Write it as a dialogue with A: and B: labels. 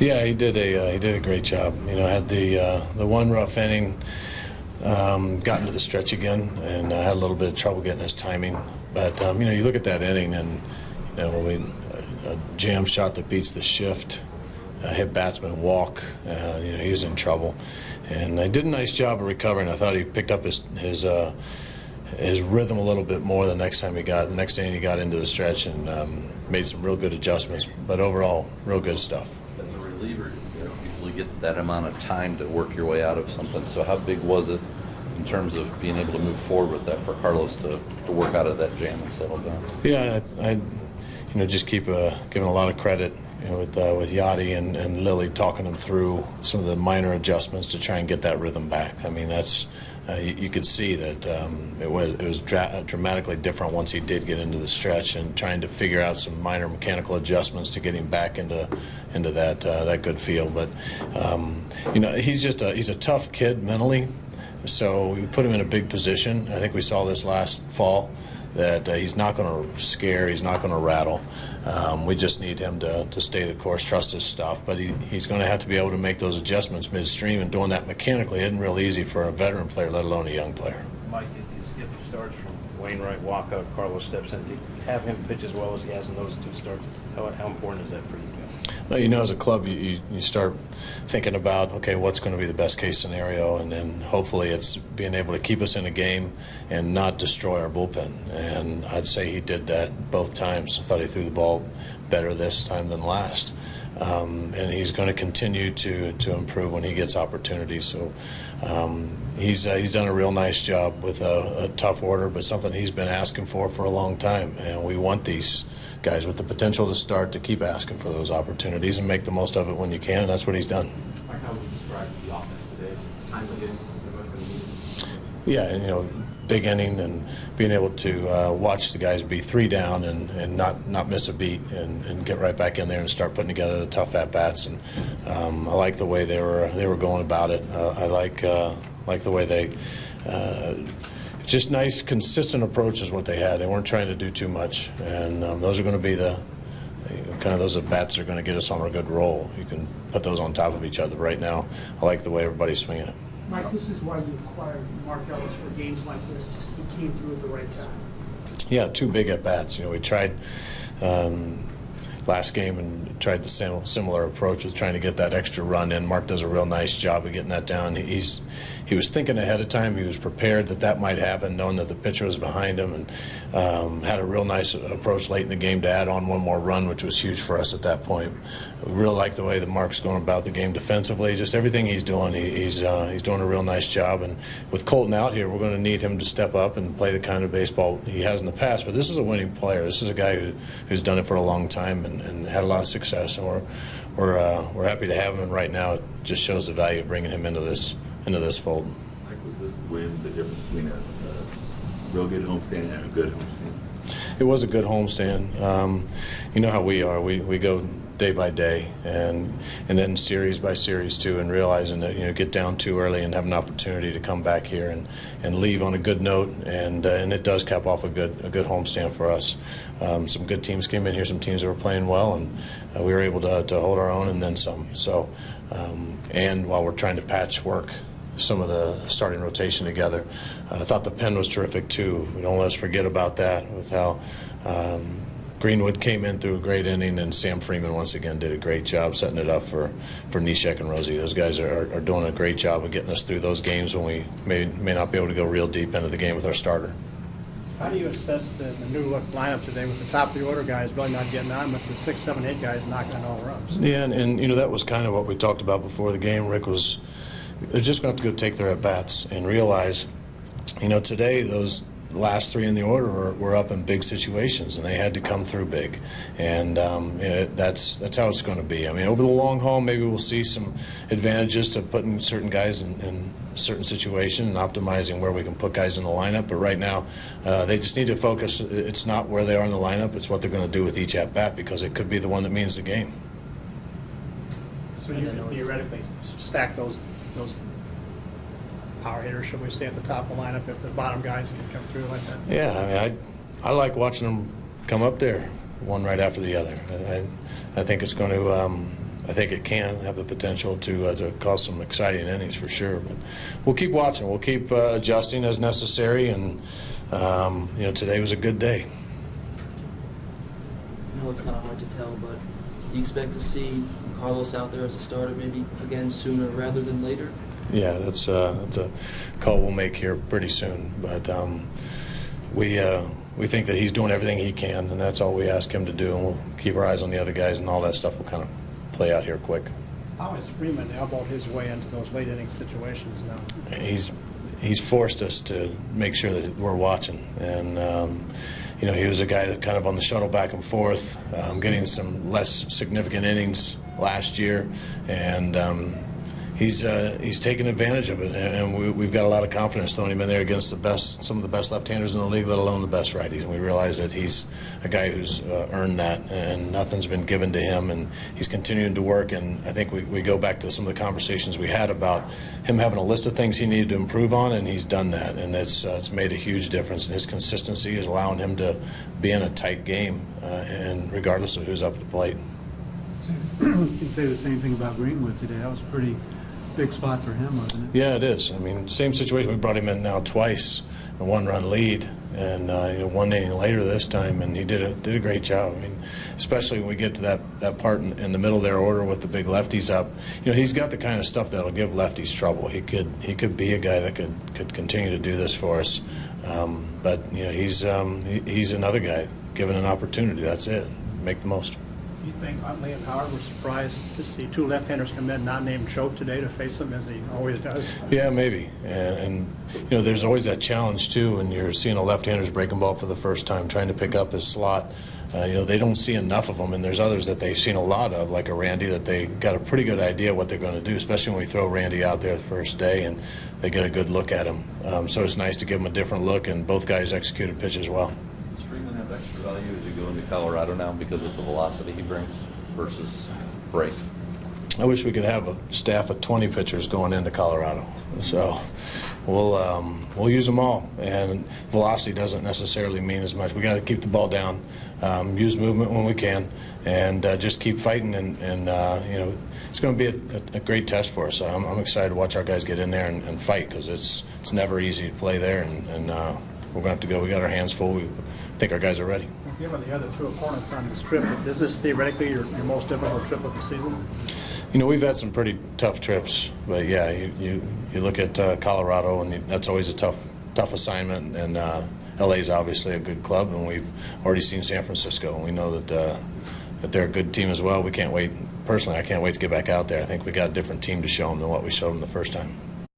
A: Yeah, he did a great job. Had the one rough inning, got into the stretch again, and had a little bit of trouble getting his timing. But you look at that inning, and a jam shot that beats the shift, hit batsman walk. He was in trouble, and he did a nice job of recovering. I thought he picked up his rhythm a little bit more the next inning he got into the stretch, and made some real good adjustments. But overall, real good stuff.
B: As a reliever, you usually get that amount of time to work your way out of something. So how big was it in terms of being able to move forward with that for Carlos to work out of that jam and settle down?
A: Yeah, I just keep giving a lot of credit with Yachty and Lily, talking him through some of the minor adjustments to try and get that rhythm back. I mean, that's you could see that it was dramatically different once he did get into the stretch, and trying to figure out some minor mechanical adjustments to get him back into that good feel. But he's a tough kid mentally, so we put him in a big position. I think we saw this last fall that he's not going to scare, he's not going to rattle. We just need him to stay the course, trust his stuff. But he's going to have to be able to make those adjustments midstream, and doing that mechanically isn't real easy for a veteran player, let alone a young player.
C: Mike, if you skip the starts from Wainwright, Walker, Carlos steps in, to have him pitch as well as he has in those two starts, how important is that for you guys?
A: Well, as a club, you start thinking about, okay, what's going to be the best case scenario, and then hopefully it's being able to keep us in a game and not destroy our bullpen. And I'd say he did that both times. I thought he threw the ball better this time than last. And he's going to continue to improve when he gets opportunities. So he's done a real nice job with a tough order, but something he's been asking for a long time. And we want these guys with the potential to start to keep asking for those opportunities and make the most of it when you can, and that's what he's done.
D: Like how would you describe the offense today? Timely hitting,
A: Yeah, and big inning, and being able to watch the guys be 3 down and not miss a beat, and get right back in there and start putting together the tough at bats. And I like the way they were going about it. I like the way they. Just nice, consistent approach is what they had. They weren't trying to do too much, and those are going to be the kind of those at bats that are going to get us on a good roll. You can put those on top of each other. Right now, I like the way everybody's swinging it.
E: Mike, this is why you acquired Mark Ellis for games like this. Just he came through at the right time.
A: Yeah, 2 big at bats. We tried last game and tried the similar approach with trying to get that extra run in. Mark does a real nice job of getting that down. He was thinking ahead of time. He was prepared that might happen, knowing that the pitcher was behind him, and had a real nice approach late in the game to add on one more run, which was huge for us at that point. We really like the way that Mark's going about the game defensively. Just everything he's doing, he's doing a real nice job. And with Colton out here, we're going to need him to step up and play the kind of baseball he has in the past. But this is a winning player. This is a guy who's done it for a long time and had a lot of success. And we're happy to have him. And right now, it just shows the value of bringing him into this fold.
D: Mike, was this win the difference between a real good homestand and a good homestand?
A: It was a good homestand. You know how we are. We go day by day, and then series by series too, and realizing that get down too early and have an opportunity to come back here and leave on a good note, and it does cap off a good homestand for us. Some good teams came in here, some teams that were playing well, and we were able to hold our own and then some. So, and while we're trying to patchwork some of the starting rotation together, I thought the pen was terrific too. Don't let us forget about that, with how Greenwood came in through a great inning, and Sam Freeman once again did a great job setting it up for Nishek and Rosie. Those guys are doing a great job of getting us through those games when we may not be able to go real deep into the game with our starter.
E: How do you assess the new look lineup today with the top of the order guys really not getting on, but the 6, 7, 8 guys knocking on all runs?
A: Yeah, and that was kind of what we talked about before the game. Rick was, they're just going to have to go take their at bats and realize, today those last 3 in the order were up in big situations, and they had to come through big, and that's how it's going to be. I mean, over the long haul, maybe we'll see some advantages to putting certain guys in certain situations and optimizing where we can put guys in the lineup. But right now, they just need to focus. It's not where they are in the lineup; it's what they're going to do with each at bat, because it could be the one that means the game.
E: So you can theoretically stack those power hitters, should we say, at the top of the lineup if the bottom guys can come through like that?
A: Yeah, I mean, I like watching them come up there, one right after the other. I think it's going to. I think it can have the potential to cause some exciting innings for sure. But we'll keep watching. We'll keep adjusting as necessary. And today was a good day.
F: I know it's kind of hard to tell, but do you expect to see Carlos out there as a starter maybe again sooner rather than later?
A: Yeah, that's a call we'll make here pretty soon. But we think that he's doing everything he can, and that's all we ask him to do. And we'll keep our eyes on the other guys, and all that stuff will kind of play out here quick.
E: How has Freeman elbowed his way into those late inning situations now?
A: He's forced us to make sure that we're watching, and he was a guy that kind of on the shuttle back and forth, getting some less significant innings last year, and he's taken advantage of it, and we've got a lot of confidence throwing him in there against some of the best left-handers in the league, let alone the best righties. And we realize that he's a guy who's earned that, and nothing's been given to him, and he's continuing to work. And I think we go back to some of the conversations we had about him having a list of things he needed to improve on, and he's done that, and it's made a huge difference. And his consistency is allowing him to be in a tight game, and regardless of who's up at the plate.
G: You can say the same thing about Greenwood today. That was a pretty big spot for him, wasn't it?
A: Yeah, it is. I mean, same situation. We brought him in now twice, a one-run lead, and one inning later this time, and he did a great job. I mean, especially when we get to that part in the middle of their order with the big lefties up. He's got the kind of stuff that'll give lefties trouble. He could be a guy that could continue to do this for us, but he's another guy given an opportunity. That's it. Make the most.
E: Do you think Utley and Howard were surprised to see two left-handers come in, not named Choate today, to face him as he always does?
A: Yeah, maybe. And there's always that challenge, too, when you're seeing a left-hander's breaking ball for the first time, trying to pick up his slot. They don't see enough of them, and there's others that they've seen a lot of, like a Randy, that they got a pretty good idea what they're going to do, especially when we throw Randy out there the first day and they get a good look at him. So it's nice to give him a different look, and both guys executed pitches well.
B: Does Freeman have extra value as you go into Colorado now because of the velocity he brings versus Bryce?
A: I wish we could have a staff of 20 pitchers going into Colorado. So we'll use them all, and velocity doesn't necessarily mean as much. We got to keep the ball down, use movement when we can, and just keep fighting. And it's going to be a great test for us. I'm excited to watch our guys get in there and fight, because it's never easy to play there, and we're going to have to go. We got our hands full. We think our guys are ready.
E: Given the other two opponents on this trip, is this theoretically your most difficult trip of the season?
A: We've had some pretty tough trips, but yeah, you look at Colorado, and that's always a tough assignment, and LA's obviously a good club, and we've already seen San Francisco, and we know that they're a good team as well. We can't wait. Personally, I can't wait to get back out there. I think we got a different team to show them than what we showed them the first time.